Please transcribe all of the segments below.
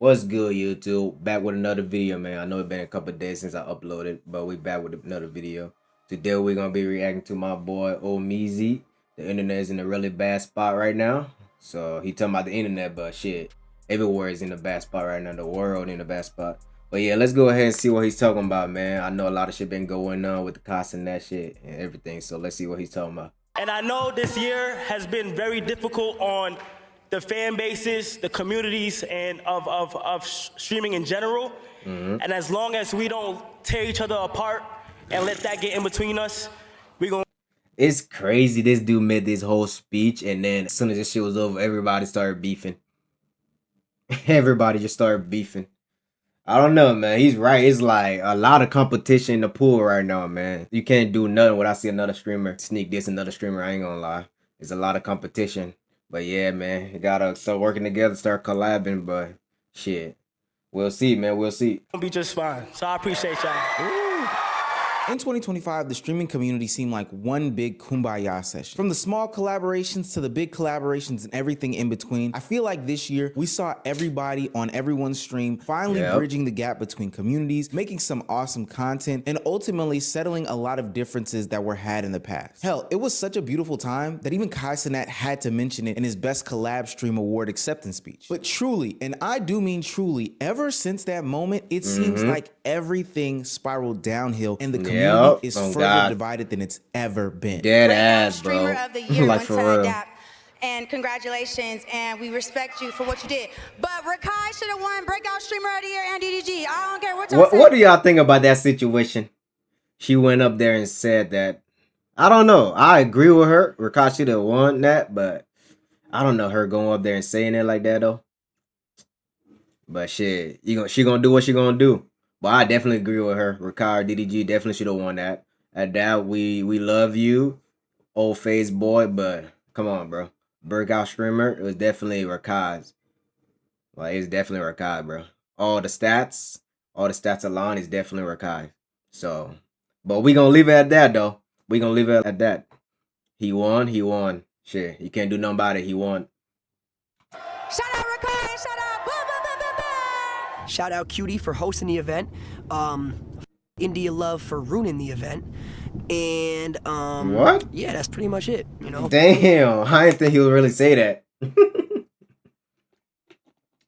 What's good, YouTube? Back with another video, man. I know it's been a couple days since I uploaded, but we back with another video. Today we're gonna be reacting to my boy Omeezy. The internet is in a really bad spot right now. So he talking about the internet, but shit, everywhere is in a bad spot right now. The world in a bad spot. But yeah, let's go ahead and see what he's talking about, man. I know a lot of shit been going on with the cost and that shit and everything. So let's see what he's talking about. And I know this year has been very difficult on the fan bases, the communities, and of streaming in general. And as long as we don't tear each other apart and let that get in between us, we gonna. It's crazy. This dude made this whole speech, and then as soon as this shit was over, everybody started beefing. Everybody just started beefing. I don't know, man. He's right. It's like a lot of competition in the pool right now, man. You can't do nothing without see another streamer sneak this another streamer. I ain't gonna lie. There's a lot of competition. But yeah, man, you gotta start working together, start collabing. But shit, we'll see, man. We'll see. Gonna be just fine. So I appreciate y'all. In 2025, the streaming community seemed like one big kumbaya session. From the small collaborations to the big collaborations and everything in between, I feel like this year we saw everybody on everyone's stream finally bridging the gap between communities, making some awesome content, and ultimately settling a lot of differences that were had in the past. Hell, it was such a beautiful time that even Kai Cenat had to mention it in his Best Collab Stream Award acceptance speech. But truly, and I do mean truly, ever since that moment, it seems like everything spiraled downhill and the community is further divided than it's ever been. Dead ass, bro. Streamer of the year, like for real. Adapt. And congratulations, and we respect you for what you did. But Rakai should have won Breakout Streamer of the Year and DDG. I don't care what y'all say. What do y'all think about that situation? She went up there and said that. I don't know. I agree with her. Rakai should have won that, but I don't know her going up there and saying it like that though. But shit, she gonna do what she gonna do. But I definitely agree with her. Rakai DDG definitely should have won that. At that, we love you, old face boy, but come on, bro. Breakout streamer, it was definitely Rakai's. Like, it's definitely Rakai, bro. All the stats alone is definitely Rakai. So, but we gonna leave it at that, though. We gonna leave it at that. He won. Shit, you can't do nothing about it. He won. Shout out Rakai, shout out blah, blah, blah, blah, blah. Shout out Cutie for hosting the event. India Love for ruining the event. And what? Yeah, that's pretty much it, you know. Damn, I didn't think he would really say that.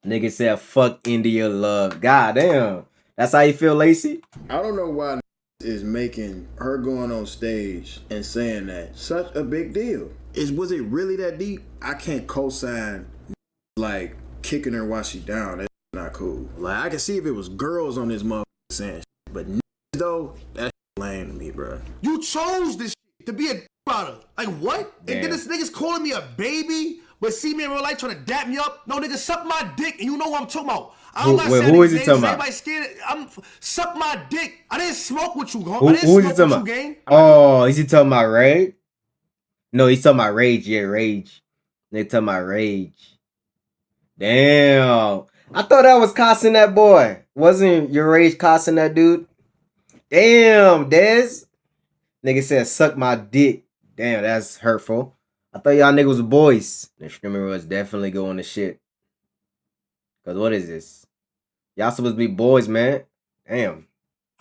Nigga said fuck India Love. God damn. That's how you feel, Lacey? I don't know why is making her going on stage and saying that such a big deal. Was it really that deep? I can't co-sign like kicking her while she down. That's not cool. Like, I can see if it was girls on this motherfucker saying shit, but though, that's lame to me, bro. You chose this shit to be a about her. Like, what? Damn. And then this nigga's calling me a baby, but see me in real life trying to dap me up. No, nigga, suck my dick, and you know what I'm talking about. I don't Wait, who is he talking about? Scared. Suck my dick. I didn't smoke with you, Who is he talking about? Oh, is he talking about Rage? No, he's talking about Rage. Yeah, Rage. They talking about Rage. Damn. I thought that was cussing that boy. Wasn't your Rage cussing that dude? Damn, Dez. Nigga said, suck my dick. Damn, that's hurtful. I thought y'all niggas was boys. The streamer was definitely going to shit. Because what is this? Y'all supposed to be boys, man. Damn.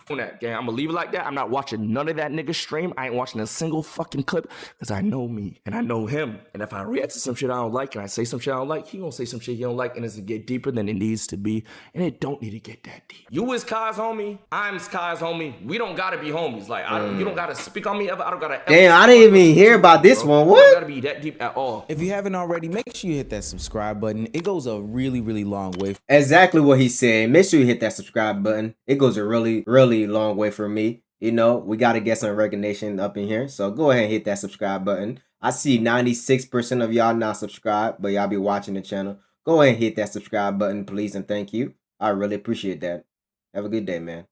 On that game, I'm gonna leave it like that. I'm not watching none of that nigga stream. I ain't watching a single fucking clip because I know me and I know him. And if I react to some shit I don't like and I say some shit I don't like, he gonna say some shit he don't like, and it's gonna get deeper than it needs to be. And it don't need to get that deep. You is Kai's homie. I'm Kai's homie. We don't gotta be homies. Like, you don't gotta speak on me ever. I don't gotta. Damn, I didn't even hear about this one. What? It don't gotta be that deep at all. If you haven't already, make sure you hit that subscribe button. It goes a really, really long way. Exactly what he said. Make sure you hit that subscribe button. It goes a really, really long way for me. You know, we got to get some recognition up in here. So go ahead and hit that subscribe button. I see 96% of y'all not subscribed, but y'all be watching the channel. Go ahead and hit that subscribe button, please, and thank you. I really appreciate that. Have a good day, man.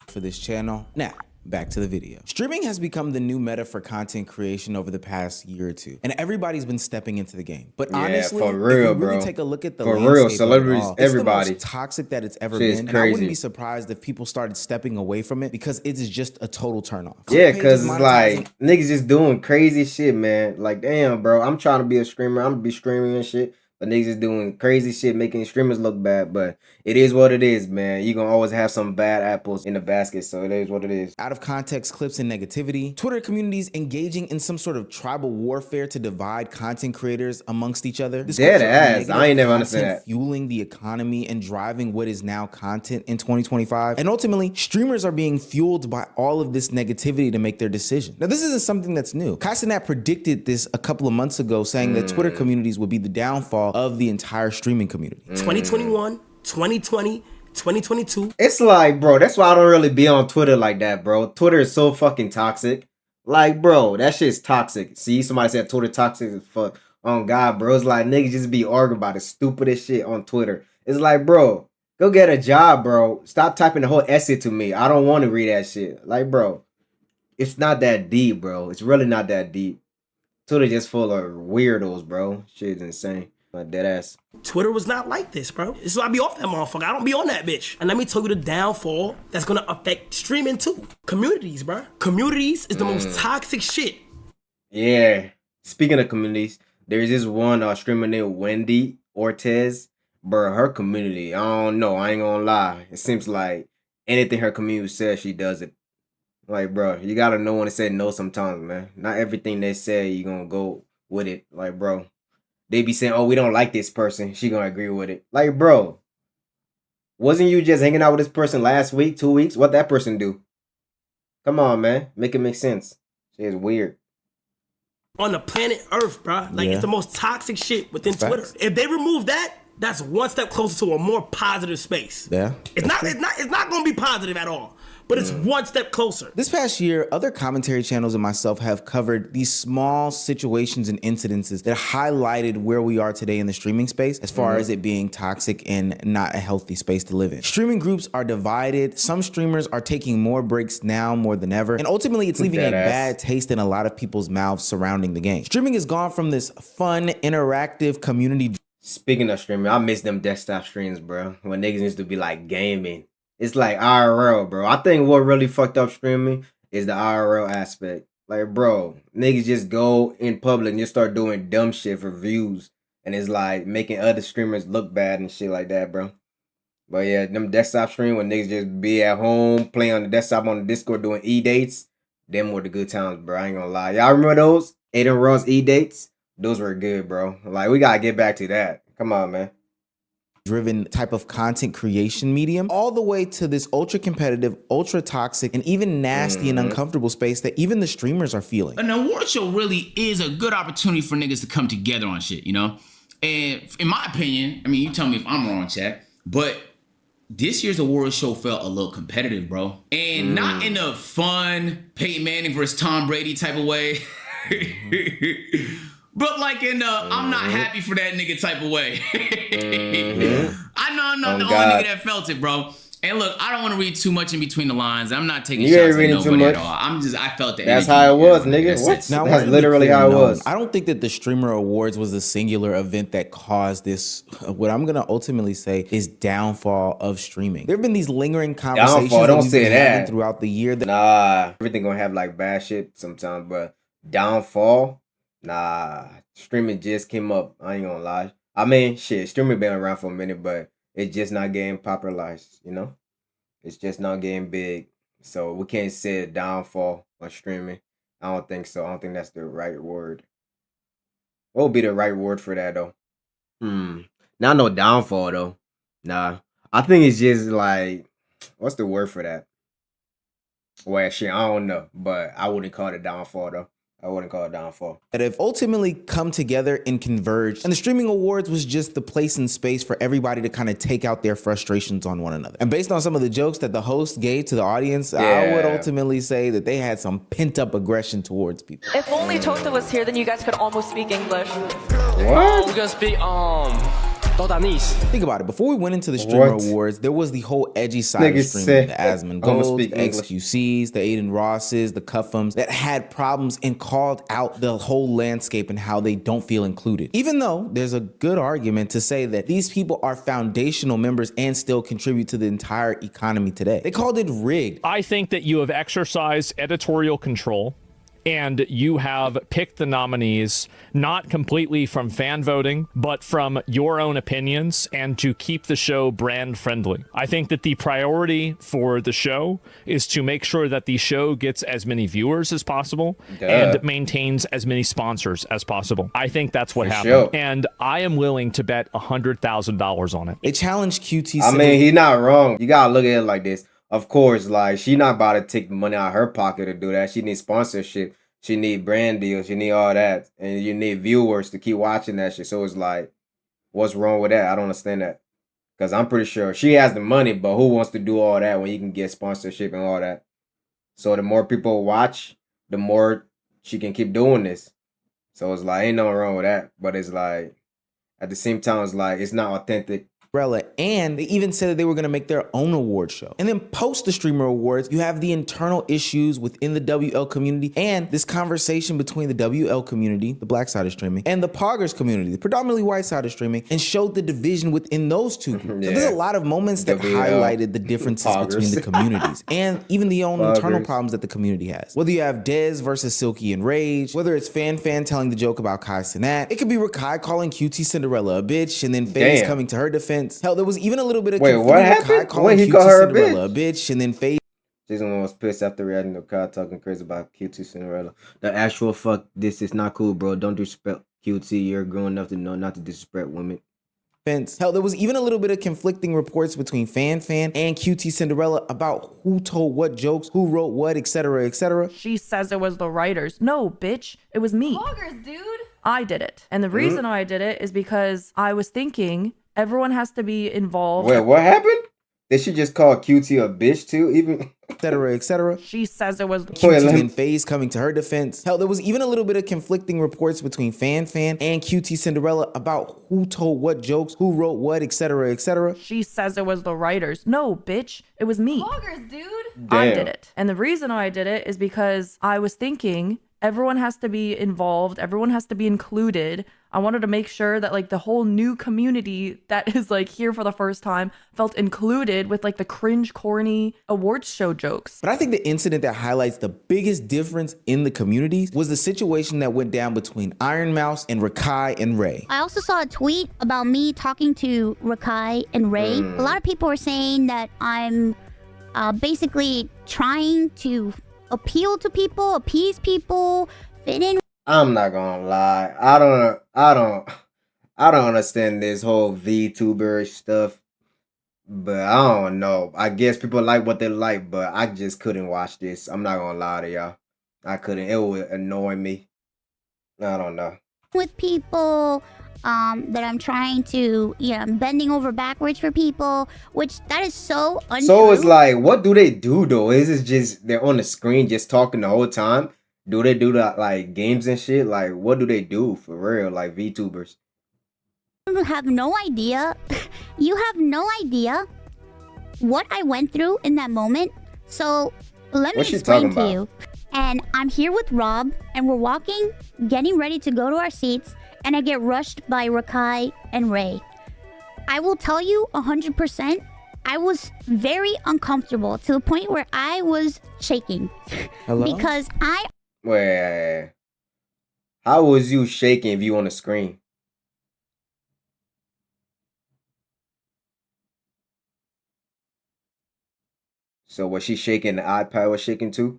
For this channel. Now, back to the video. Streaming has become the new meta for content creation over the past year or two, and everybody's been stepping into the game. But honestly, for real, if you bro. really take a look at the For landscape real, celebrities, overall, everybody. it's the most toxic that it's ever Shit's been, and I crazy. wouldn't be surprised if people started stepping away from it because it is just a total turnoff. Yeah, because it's like niggas just doing crazy shit, man. Like, damn, bro, I'm trying to be a streamer. I'm gonna be streaming and shit. But niggas is doing crazy shit, making streamers look bad. But it is what it is, man. You gonna always have some bad apples in the basket, so it is what it is. Out of context clips and negativity, Twitter communities engaging in some sort of tribal warfare to divide content creators amongst each other. This Dead culture of ass. negative I ain't never content understood that. fueling the economy and driving what is now content in 2025. And ultimately, streamers are being fueled by all of this negativity to make their decision. Now, this isn't something that's new. Kai Cenat predicted this a couple of months ago, saying that Twitter communities would be the downfall of the entire streaming community. 2021, 2020, 2022. It's like, bro, that's why I don't really be on Twitter like that, bro. Twitter is so fucking toxic. Like, bro, that shit's toxic. See, somebody said Twitter toxic as fuck. Oh, God, bro. It's like niggas just be arguing about the stupidest shit on Twitter. It's like, bro, go get a job, bro. Stop typing the whole essay to me. I don't want to read that shit. Like, bro, it's not that deep, bro. It's really not that deep. Twitter just full of weirdos, bro. Shit's insane. Like, dead ass. Twitter was not like this, bro. This is why I be off that motherfucker. I don't be on that bitch. And let me tell you the downfall that's gonna affect streaming too. Communities, bro. Communities is the most toxic shit. Yeah. Speaking of communities, there's this one streamer named Wendy Ortiz. Bro, her community, I don't know. I ain't gonna lie. It seems like anything her community says, she does it. Like, bro, you gotta know when to say no sometimes, man. Not everything they say, you gonna go with it. Like, bro, they be saying, oh, we don't like this person. She gonna agree with it. Like, bro, wasn't you just hanging out with this person last week, 2 weeks? What that person do? Come on, man. Make it make sense. Shit is weird. On the planet Earth, bro. Like, it's the most toxic shit within Twitter. If they remove that, that's one step closer to a more positive space. Yeah. It's not gonna be positive at all. But it's one step closer. This past year, other commentary channels and myself have covered these small situations and incidences that highlighted where we are today in the streaming space as far as it being toxic and not a healthy space to live in. Streaming groups are divided. Some streamers are taking more breaks now more than ever. And ultimately, it's leaving a bad taste in a lot of people's mouths surrounding the game. Streaming has gone from this fun, interactive community. Speaking of streaming, I miss them desktop streams, bro. When niggas used to be like gaming. It's like IRL, bro. I think what really fucked up streaming is the IRL aspect. Like, bro, niggas just go in public and just start doing dumb shit for views. And it's like making other streamers look bad and shit like that, bro. But yeah, them desktop stream when niggas just be at home, playing on the desktop on the Discord doing E-dates. Them were the good times, bro. I ain't gonna lie. Y'all remember those? Aiden Ross E-dates? Those were good, bro. Like, we gotta get back to that. Come on, man. Driven type of content creation medium, all the way to this ultra competitive, ultra toxic, and even nasty and uncomfortable space that even the streamers are feeling. An award show really is a good opportunity for niggas to come together on shit, you know? And in my opinion, I mean, you tell me if I'm wrong, chat, but this year's award show felt a little competitive, bro. And not in a fun Peyton Manning versus Tom Brady type of way. But like in I'm not happy for that nigga type of way. I know I'm not the only nigga that felt it, bro. And look, I don't want to read too much in between the lines. I'm not taking shots at nobody at all. I felt that. That's how it was, nigga. What? Now, That's literally how it was. I don't think that the Streamer Awards was a singular event that caused this. What I'm gonna ultimately say is downfall of streaming. There have been these lingering conversations Don't we've say been that. having throughout the year. Nah, everything gonna have like bad shit sometimes, but downfall. Nah, streaming just came up. I ain't gonna lie. I mean, shit, streaming been around for a minute, but it's just not getting popularized, you know? It's just not getting big. So we can't say a downfall on streaming. I don't think so. I don't think that's the right word. What would be the right word for that, though? Not no downfall, though. Nah. I think it's just like, what's the word for that? Well, shit, I don't know, but I wouldn't call it downfall, though. I wouldn't call it downfall. That have ultimately come together and converged. And the Streaming Awards was just the place and space for everybody to kind of take out their frustrations on one another. And based on some of the jokes that the host gave to the audience, I would ultimately say that they had some pent-up aggression towards people. If only Tota was here, then you guys could almost speak English. What? We're gonna speak Think about it. Before we went into the Streamer Awards, there was the whole edgy side of streaming. The Asmon Golds, the XQCs, the Aiden Rosses, the Cuffums that had problems and called out the whole landscape and how they don't feel included. Even though there's a good argument to say that these people are foundational members and still contribute to the entire economy today. They called it rigged. I think that you have exercised editorial control and you have picked the nominees not completely from fan voting, but from your own opinions and to keep the show brand friendly. I think that the priority for the show is to make sure that the show gets as many viewers as possible and maintains as many sponsors as possible. I think that's what happened. Sure. And I am willing to bet $100,000 on it. They challenged QT. I mean, he's not wrong. You gotta look at it like this. Of course, like, she not about to take the money out of her pocket to do that. She needs sponsorship. She need brand deals. She need all that. And you need viewers to keep watching that shit. So it's like, what's wrong with that? I don't understand that. Because I'm pretty sure she has the money, but who wants to do all that when you can get sponsorship and all that? So the more people watch, the more she can keep doing this. So it's like, ain't nothing wrong with that. But it's like, at the same time, it's like, it's not authentic. And they even said that they were going to make their own award show. And then post the Streamer Awards, you have the internal issues within the WL community and this conversation between the WL community, the black side of streaming, and the Poggers community, the predominantly white side of streaming, and showed the division within those two groups. So there's a lot of moments that highlighted the differences between the communities and even the own internal problems that the community has. Whether you have Dez versus Silky and Rage, whether it's Fan telling the joke about Kai Cenat, it could be Rakai calling QT Cinderella a bitch and then FaZe coming to her defense. Hell, there was even a little bit of what happened? When he called her a bitch, and then FaZe. Jason was pissed after reacting to Kyle talking crazy about QT Cinderella. The actual fuck, this is not cool, bro. Don't disrespect QT. You're grown enough to know not to disrespect women. Hell, there was even a little bit of conflicting reports between Fan and QT Cinderella about who told what jokes, who wrote what, etc., etc. She says it was the writers. No, bitch, it was me. Poggers, dude. I did it. And the reason I did it is because I was thinking everyone has to be involved. Wait, what happened? Did she just call QT a bitch too? Even etc., etc. She says it was QT and FaZe coming to her defense. Hell, there was even a little bit of conflicting reports between Fan and QT Cinderella about who told what jokes, who wrote what, etc., etc. She says it was the writers. No, bitch, it was me. Poggers, dude. I did it. And the reason I did it is because I was thinking everyone has to be involved. Everyone has to be included. I wanted to make sure that like the whole new community that is like here for the first time felt included with like the cringe, corny awards show jokes. But I think the incident that highlights the biggest difference in the communities was the situation that went down between Iron Mouse and Rakai and Ray. I also saw a tweet about me talking to Rakai and Ray. A lot of people were saying that I'm basically trying to appeal to people, appease people, fit in. I'm not gonna lie. I don't understand this whole VTuber stuff. But I don't know. I guess people like what they like, but I just couldn't watch this. I'm not gonna lie to y'all. I couldn't. It would annoy me. I don't know. With people that I'm trying to, I'm bending over backwards for people, which that is so untrue. So it's like, what do they do though? Is it just they're on the screen just talking the whole time? Do they do that like games and shit? Like, what do they do for real? Like VTubers? You have no idea. You have no idea what I went through in that moment. So let me explain to you. And I'm here with Rob, and we're walking, getting ready to go to our seats, and I get rushed by Rakai and Ray. I will tell you 100%, I was very uncomfortable to the point where I was shaking. Hello? Because Wait, how was you shaking if you on the screen? So was she shaking? The iPad was shaking too?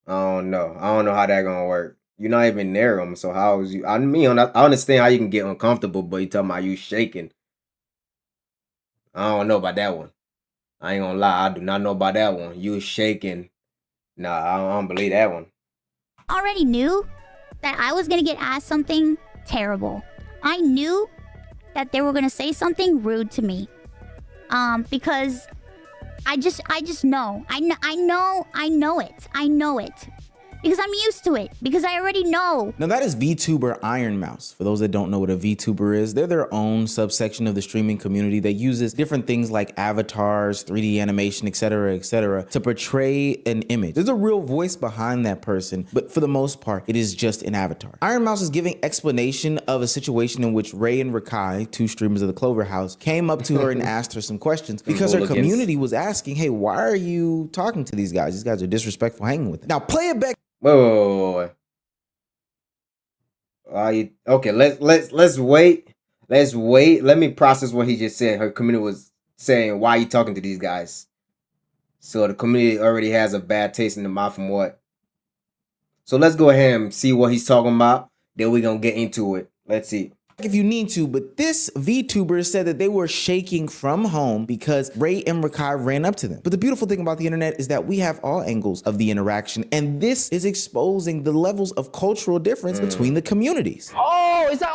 I don't know. I don't know how that gonna work. You're not even near them, so how is you? I mean, I understand how you can get uncomfortable, but you talking about you shaking. I don't know about that one. I ain't gonna lie, I do not know about that one. You shaking. Nah, I don't believe that one. already knew that I was gonna get asked something terrible. I knew that they were gonna say something rude to me. Because I just know. I know it. because I'm used to it, because I already know. Now that is VTuber Iron Mouse. For those that don't know what a VTuber is, they're their own subsection of the streaming community that uses different things like avatars, 3D animation, etc., to portray an image. There's a real voice behind that person, but for the most part, it is just an avatar. Iron Mouse is giving explanation of a situation in which Ray and Rakai, two streamers of the Clover House, came up to her and asked her some questions because her community was asking, hey, why are you talking to these guys? These guys are disrespectful hanging with them. Now play it back. Wait. Okay, let's wait. Let's wait. Let me process what he just said. Her community was saying, why are you talking to these guys? So the community already has a bad taste in the mouth from what? So let's go ahead and see what he's talking about. Then we're going to get into it. Let's see. If you need to, but this VTuber said that they were shaking from home because Ray and Rakai ran up to them. But the beautiful thing about the internet is that we have all angles of the interaction, and this is exposing the levels of cultural difference between the communities. Oh, it's that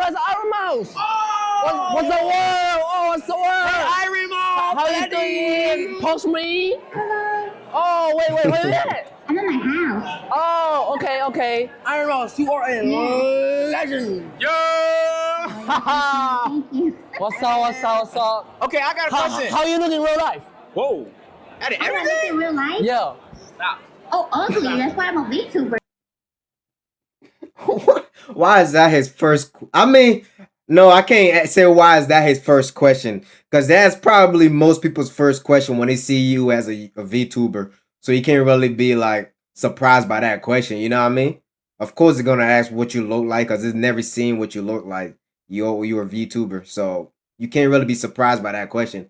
that's Iron Mouse. Oh, what's the word? Oh, what's the word? Hey, Iron Mouse. How you doing? Post me. Oh, wait, where are you at? I'm in my house. Oh, okay. Iron Mouse, you are a legend. Thank you. What's up? Okay, I got a question. How you look in real life? Whoa. That is I look everything? in real life? Yeah. Stop. Oh, ugly. That's why I'm a VTuber. Why is that his first? I mean, no, I can't say why is that his first question, because that's probably most people's first question when they see you as a VTuber. So you can't really be like surprised by that question. You know what I mean? Of course, they're gonna ask what you look like, because it's never seen what you look like. You're a VTuber, so you can't really be surprised by that question.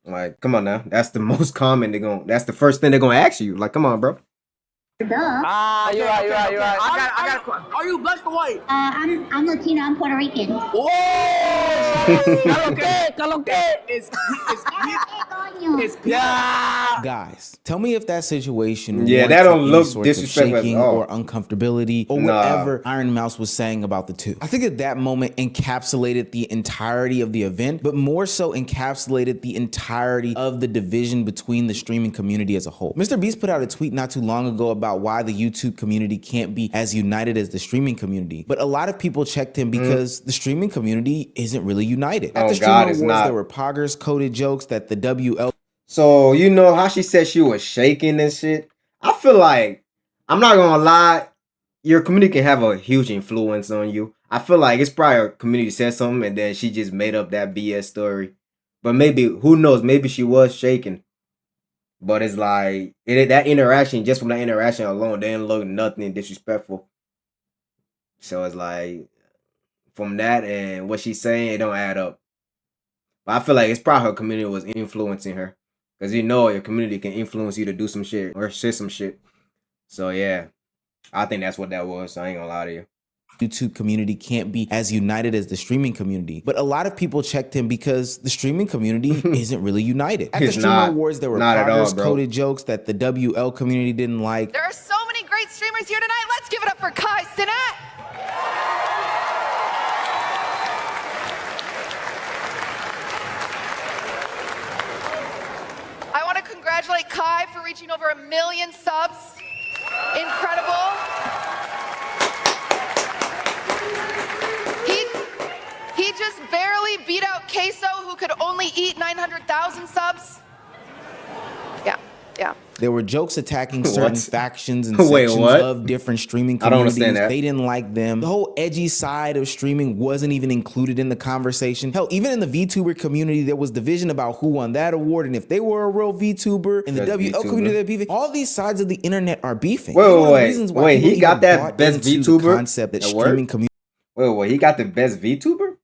Like, come on now, that's the most common. That's the first thing they're gonna ask you. Like, come on, bro. Duh. You're right. I got a question. Are you black or white? I'm Latina. I'm Puerto Rican. Whoa! Caloque. It's Yeah. Guys, tell me if that situation Yeah, warrants that don't any look sorts of disrespectful at shaking all. or uncomfortability or Nah. whatever Iron Mouse was saying about the two. I think that moment encapsulated the entirety of the event, but more so encapsulated the entirety of the division between the streaming community as a whole. Mr. Beast put out a tweet not too long ago about why the YouTube community can't be as united as the streaming community, but a lot of people checked him because the streaming community isn't really united. At the Streamer God, it's Awards, not. there were poggers coded jokes that the WL. So you know how she said she was shaking and shit? I feel like, I'm not gonna lie, your community can have a huge influence on you. I feel like it's probably a community said something and then she just made up that BS story. But maybe, who knows, maybe she was shaking. But it's like, that interaction, just from that interaction alone, they didn't look nothing disrespectful. So it's like, from that and what she's saying, it don't add up. But I feel like it's probably her community was influencing her. Because you know your community can influence you to do some shit or say some shit. So yeah, I think that's what that was. So I ain't gonna lie to you. YouTube community can't be as united as the streaming community. But a lot of people checked him because the streaming community isn't really united. At the It's Streamer not. Awards, there were Not at all, poggers bro. coded jokes that the WL community didn't like. There are so many great streamers here tonight. Let's give it up for Kai Cenat. I want to congratulate Kai for reaching over 1 million subs. Incredible. He just barely beat out Queso, who could only eat 900,000 subs. Yeah. There were jokes attacking certain What? factions and Wait, sections what? of different streaming I don't communities. understand that. They didn't like them. The whole edgy side of streaming wasn't even included in the conversation. Hell, even in the VTuber community, there was division about who won that award and if they were a real VTuber. In the Best WL VTuber. community, they're beefing. All these sides of the internet are beefing. Wait, It's one of the wait, reasons why wait. people He got even that bought best into the VTuber concept that award? streaming community. Wait, he got the best VTuber?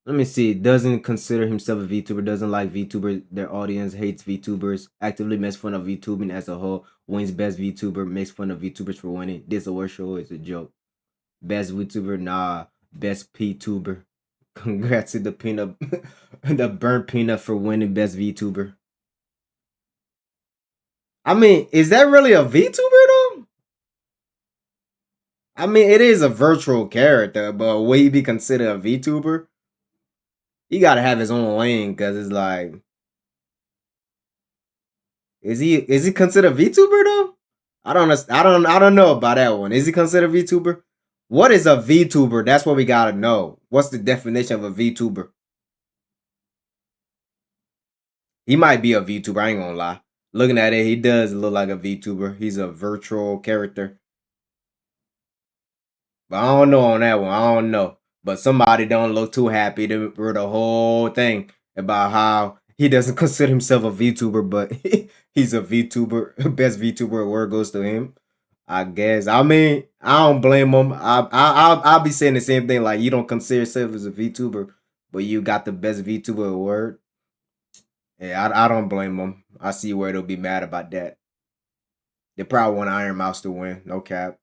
Let me see. Doesn't consider himself a VTuber, doesn't like VTubers, their audience hates VTubers, actively makes fun of VTubing as a whole, wins best VTuber, makes fun of VTubers for winning. This award show is a joke. Best VTuber, nah. Best PTuber. Congrats to the peanut, the burnt peanut for winning best VTuber. I mean, is that really a VTuber though? I mean, it is a virtual character, but will he be considered a VTuber? He gotta have his own lane, because it's like, is he considered a VTuber though? I don't know about that one. Is he considered a VTuber? What is a VTuber? That's what we gotta know. What's the definition of a VTuber? He might be a VTuber, I ain't gonna lie. Looking at it, he does look like a VTuber. He's a virtual character. But I don't know on that one. I don't know. But somebody don't look too happy for the whole thing about how he doesn't consider himself a VTuber, but he's a VTuber. Best VTuber award goes to him, I guess. I mean, I don't blame him. I'll be saying the same thing. Like, you don't consider yourself as a VTuber, but you got the best VTuber award. Yeah, I don't blame them. I see where they'll be mad about that. They probably want Iron Mouse to win. No cap.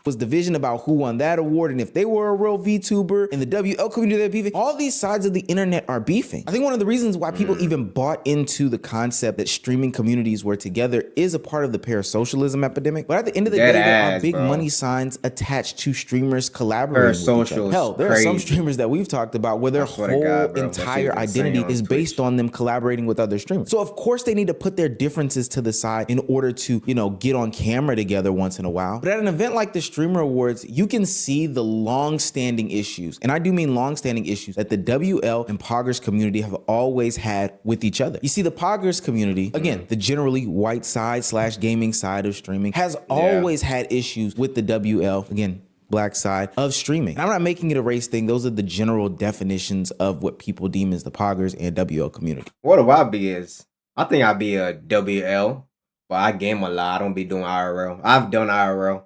Was division about who won that award and if they were a real VTuber and the WL community they're beefing. All these sides of the internet are beefing. I think one of the reasons why people even bought into the concept that streaming communities were together is a part of the parasocialism epidemic. But at the end of the day, there are big money signs attached to streamers collaborating with each other. Hell, there are some streamers that we've talked about where their whole entire identity is based on them collaborating with other streamers. So of course they need to put their differences to the side in order to, you know, get on camera together once in a while. But at an event like the Streamer Awards, you can see the long-standing issues, and I do mean long-standing issues, that the WL and Poggers community have always had with each other. You see, the Poggers community, again, the generally white side / gaming side of streaming, has always had issues with the WL, again, black side of streaming. And I'm not making it a race thing. Those are the general definitions of what people deem as the Poggers and WL community. What do I be is? I think I'd be a WL, but I game a lot. I don't be doing IRL. I've done IRL,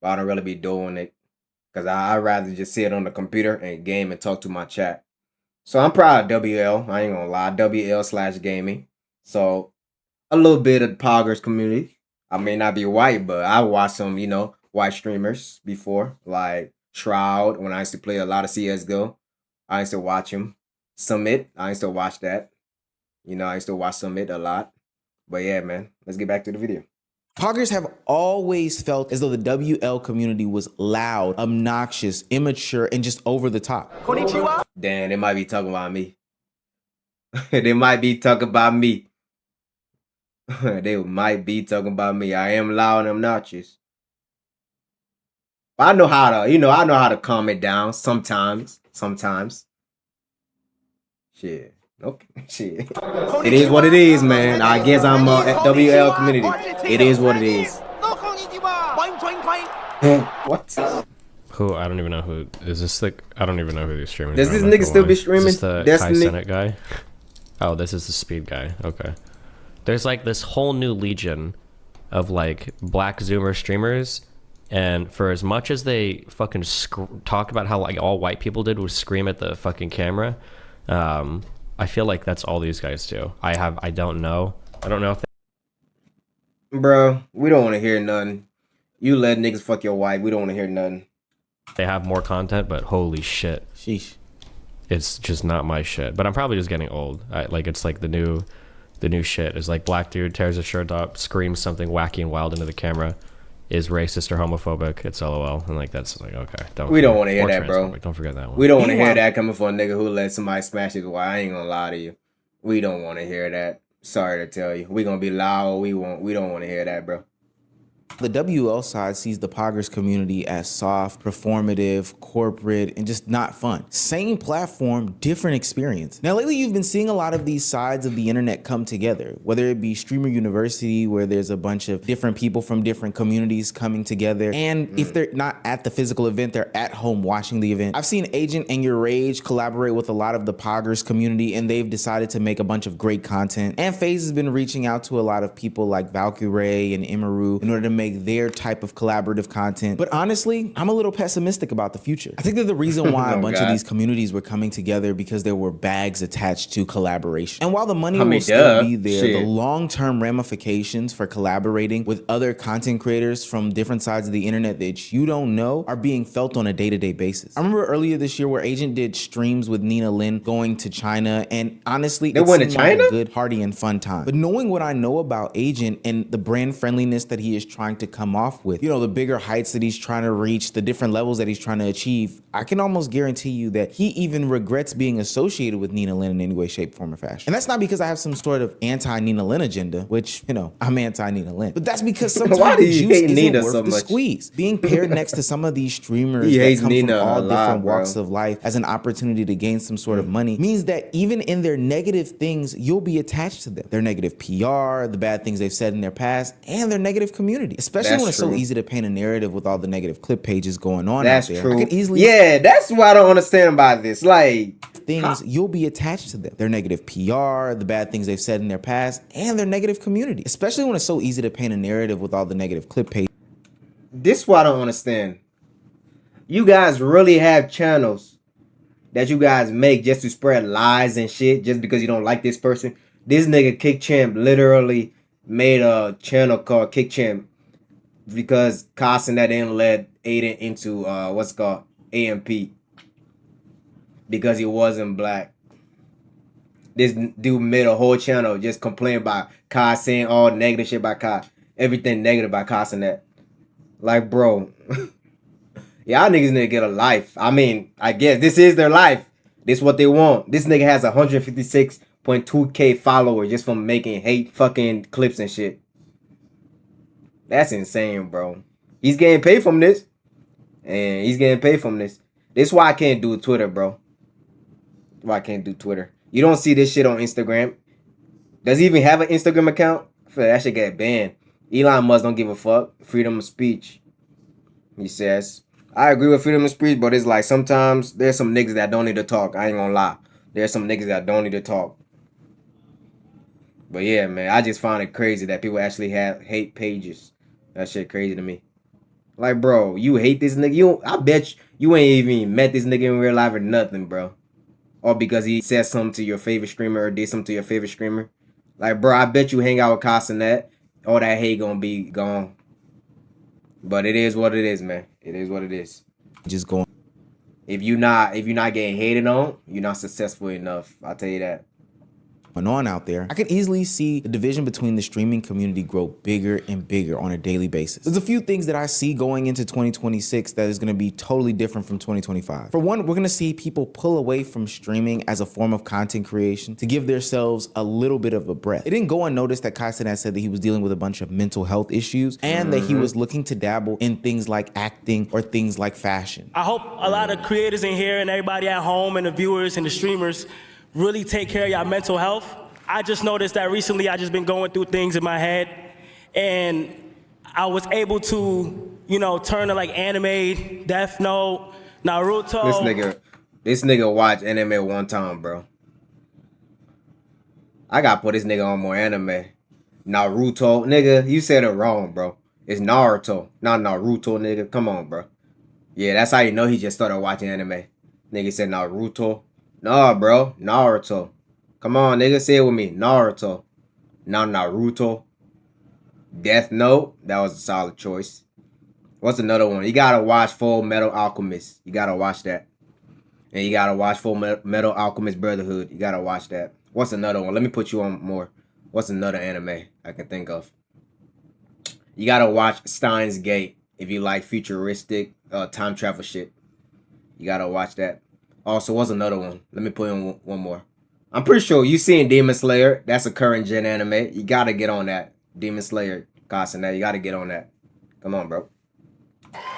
but I don't really be doing it because I'd rather just sit on the computer and game and talk to my chat. So I'm proud of WL. I ain't gonna lie. WL / gaming. So a little bit of the Poggers community. I may not be white, but I watched some, you know, white streamers before, like Shroud. When I used to play a lot of CSGO, I used to watch him. Summit, I used to watch that. You know, I used to watch Summit a lot. But yeah, man, let's get back to the video. Poggers have always felt as though the WL community was loud, obnoxious, immature, and just over the top. Konnichiwa. Damn, they might be talking about me. They might be talking about me. They might be talking about me. I am loud and obnoxious. But I know how to, I know how to calm it down sometimes. Shit. Okay, shit. It is what it is, man. I guess I'm at WL community. It is what it is. What? Who? I don't even know who. Is this like? I don't even know who these streamers. Does this nigga still be streaming? Is this the Destiny? Kai Senate guy? Oh, this is the Speed guy. Okay. There's like this whole new legion of like black Zoomer streamers, and for as much as they fucking talked about how like all white people did was scream at the fucking camera, I feel like that's all these guys do. I don't know. I don't know if Bro, we don't want to hear nothing. You let niggas fuck your wife. We don't want to hear nothing. they have more content, but holy shit. Sheesh. It's just not my shit. But I'm probably just getting old. Like it's like the new shit is like black dude tears his shirt up, screams something wacky and wild into the camera, is racist or homophobic. It's LOL, and like that's like okay. We don't want to hear that, bro. Don't forget that one. We don't want to hear that coming from a nigga who let somebody smash his wife. I ain't gonna lie to you. We don't want to hear that. Sorry to tell you. We gonna be loud. We don't want to hear that, bro. The WL side sees the Poggers community as soft, performative, corporate, and just not fun. Same platform, different experience. Now, lately you've been seeing a lot of these sides of the internet come together, whether it be Streamer University, where there's a bunch of different people from different communities coming together. And if they're not at the physical event, they're at home watching the event. I've seen Agent and Your Rage collaborate with a lot of the Poggers community, and they've decided to make a bunch of great content. And FaZe has been reaching out to a lot of people like Valkyrae and Imaru in order to make their type of collaborative content. But honestly, I'm a little pessimistic about the future. I think that the reason why a bunch of these communities were coming together because there were bags attached to collaboration. And while the money will still be there, the long-term ramifications for collaborating with other content creators from different sides of the internet that you don't know are being felt on a day-to-day basis. I remember earlier this year where Agent did streams with Nina Lin going to China, and honestly, it seemed like a good, hearty, and fun time. But knowing what I know about Agent and the brand friendliness that he is trying trying to come off with, you know, the bigger heights that he's trying to reach, the different levels that he's trying to achieve, I can almost guarantee you that he even regrets being associated with Nina Lynn in any way, shape, form, or fashion. And that's not because I have some sort of anti-Nina Lynn agenda, which, you know, I'm anti-Nina Lynn. But that's because sometimes Why do the you juice hate isn't Nina worth so the much? squeeze. Being paired next to some of these streamers He that hates come Nina from a all lot, different bro. walks of life as an opportunity to gain some sort of money means that even in their negative things, you'll be attached to them. Their negative PR, the bad things they've said in their past, and their negative community. Especially That's when it's so true. easy to paint a narrative with all the negative clip pages going on That's out there. true. I could easily Yeah, that's what I don't understand about this. Like, things, you'll be attached to them. Their negative PR, the bad things they've said in their past, and their negative community. Especially when it's so easy to paint a narrative with all the negative clip pages. this is what I don't understand. You guys really have channels that you guys make just to spread lies and shit just because you don't like this person. This nigga Kick Champ literally made a channel called Kick Champ because Castanet didn't let Aiden into what's it called AMP because he wasn't black. This dude made a whole channel just complaining about Kai, saying all negative shit about Kai, everything negative about Castanet. Like, bro, y'all niggas need to get a life. I mean, I guess this is their life. This is what they want. This nigga has 156.2K followers just from making hate fucking clips and shit. That's insane, bro. He's getting paid from this. And he's getting paid from this. This is why I can't do Twitter, bro. Why I can't do Twitter. You don't see this shit on Instagram. Does he even have an Instagram account? I feel like that should get banned. Elon Musk don't give a fuck. Freedom of speech. He says. I agree with freedom of speech, but it's like sometimes there's some niggas that don't need to talk. I ain't gonna lie. There's some niggas that don't need to talk. But yeah, man, I just find it crazy that people actually have hate pages. That shit crazy to me. Like, bro, you hate this nigga. I bet you ain't even met this nigga in real life or nothing, bro. Or because he said something to your favorite streamer or did something to your favorite streamer. Like, bro, I bet you hang out with Castanet. All that hate gonna be gone. But it is what it is, man. It is what it is. Just going. If you're not getting hated on, you're not successful enough. I'll tell you that. On out there, I could easily see the division between the streaming community grow bigger and bigger on a daily basis. There's a few things that I see going into 2026 that is going to be totally different from 2025. For one, we're going to see people pull away from streaming as a form of content creation to give themselves a little bit of a breath. It didn't go unnoticed that Castanet said that he was dealing with a bunch of mental health issues and that he was looking to dabble in things like acting or things like fashion. I hope a lot of creators in here and everybody at home and the viewers and the streamers really take care of your mental health. I just noticed that recently I just been going through things in my head and I was able to, you know, turn to like anime, Death Note, Naruto. This nigga watch anime one time, bro. I gotta put this nigga on more anime. Naruto, nigga, you said it wrong, bro. It's Naruto, not Naruto, nigga. Come on, bro. Yeah, that's how you know he just started watching anime. Nigga said Naruto. Nah, bro, Naruto. Come on, nigga, say it with me. Naruto. Not Naruto. Death Note. That was a solid choice. What's another one? You gotta watch Full Metal Alchemist. You gotta watch that. And you gotta watch Full Metal Alchemist Brotherhood. You gotta watch that. What's another one? Let me put you on more. What's another anime I can think of? You gotta watch Steins Gate if you like futuristic time travel shit. You gotta watch that. Also, what's another one? Let me put in one more. I'm pretty sure you seen Demon Slayer. That's a current gen anime. You gotta get on that. Demon Slayer, Castanet. You gotta get on that. Come on, bro.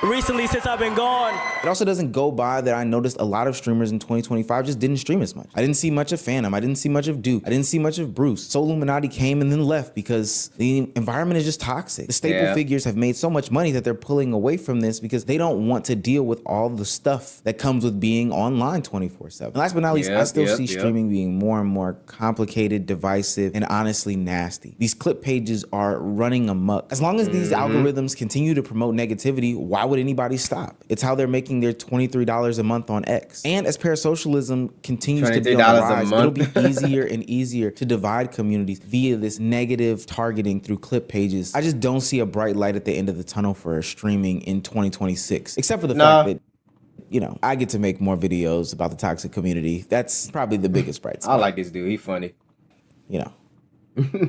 Recently, since I've been gone. It also doesn't go by that I noticed a lot of streamers in 2025 just didn't stream as much. I didn't see much of Phantom. I didn't see much of Duke. I didn't see much of Bruce. Soul Illuminati came and then left because the environment is just toxic. The staple figures have made so much money that they're pulling away from this because they don't want to deal with all the stuff that comes with being online 24/7. And last but not least, I still see streaming being more and more complicated, divisive, and honestly nasty. These clip pages are running amok. As long as these algorithms continue to promote negativity, why would anybody stop? It's how they're making their $23 a month on X. And as parasocialism continues to be on the rise, it'll be easier and easier to divide communities via this negative targeting through clip pages. I just don't see a bright light at the end of the tunnel for streaming in 2026, except for the fact that, you know, I get to make more videos about the toxic community. That's probably the biggest bright spot. I like this dude. He's funny. You know.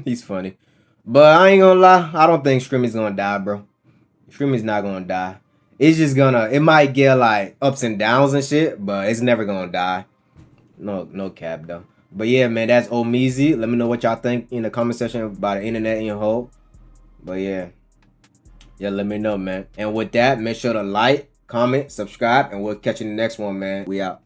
He's funny. But I ain't gonna lie. I don't think streaming's gonna die, bro. Streaming's not gonna die. It's just gonna, it might get like ups and downs and shit, but it's never gonna die. No cap though. But yeah, man, that's Omeezy. Let me know what y'all think in the comment section about the internet in your whole. But yeah, let me know, man. And with that, make sure to like, comment, subscribe, and we'll catch you in the next one, man. We out.